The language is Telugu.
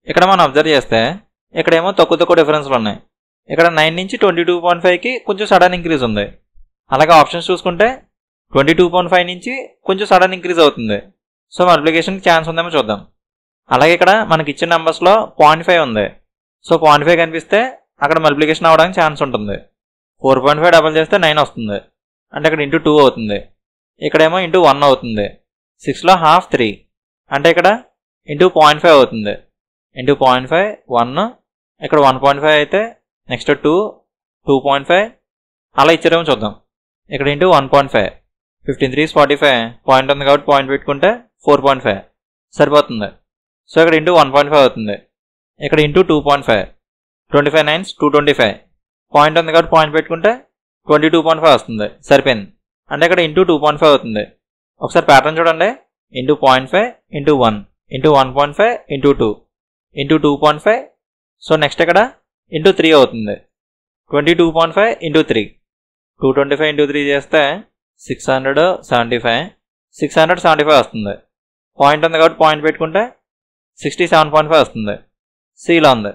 ఇక్కడ మనం అబ్జర్వ్ చేస్తే ఇక్కడేమో తక్కువ డిఫరెన్స్లు ఉన్నాయి. ఇక్కడ 9 నుంచి 22.5కి కొంచెం సడన్ ఇంక్రీజ్ ఉంది. అలాగే ఆప్షన్స్ చూసుకుంటే 22.5 నుంచి కొంచెం సడన్ ఇంక్రీజ్ అవుతుంది. సో మల్టిప్లికేషన్కి ఛాన్స్ ఉందేమో చూద్దాం. అలాగే ఇక్కడ మనకి ఇచ్చిన నెంబర్స్లో 0.5 ఉంది. సో 0.5 కనిపిస్తే అక్కడ మల్టిప్లికేషన్ అవ్వడానికి ఛాన్స్ ఉంటుంది. 4.5 డబల్ చేస్తే 9 వస్తుంది, అంటే ఇక్కడ ఇంటూ 2 అవుతుంది. ఇక్కడేమో ఇంటూ 1 అవుతుంది. 6లో హాఫ్ 3, అంటే ఇక్కడ ఇంటూ 0.5 అవుతుంది. ఇంటూ 0.5 1, ఇక్కడ 1.5 అయితే నెక్స్ట్ 2, 2.5 అలా ఇచ్చారేమో చూద్దాం. ఇక్కడ ఇంటూ 1.5, 15 3 45, పాయింట్ ఉంది కాబట్టి పాయింట్ పెట్టుకుంటే 4.5 సరిపోతుంది. సో ఇక్కడ ఇంటూ 1.5 అవుతుంది. ఇక్కడ ఇంటూ 2.5, 25 9 225, పాయింట్ ఉంది కాబట్టి పాయింట్ పెట్టుకుంటే 22.5 వస్తుంది, సరిపోయింది. అంటే ఇక్కడ ఇంటూ 2.5 అవుతుంది. ఒకసారి ప్యాటర్న్ చూడండి. Into 0.5 into 1 into 1.5 into 2 into 2.5. So next ఇక్కడ ఇంటూ 3 అవుతుంది. 22.5 ఇంటూ 3, 225 ఇంటూ 3 చేస్తే 675, 675 వస్తుంది. పాయింట్ ఉంది కాబట్టి పాయింట్ పెట్టుకుంటే 67.5 వస్తుంది. సిలో ఉంది.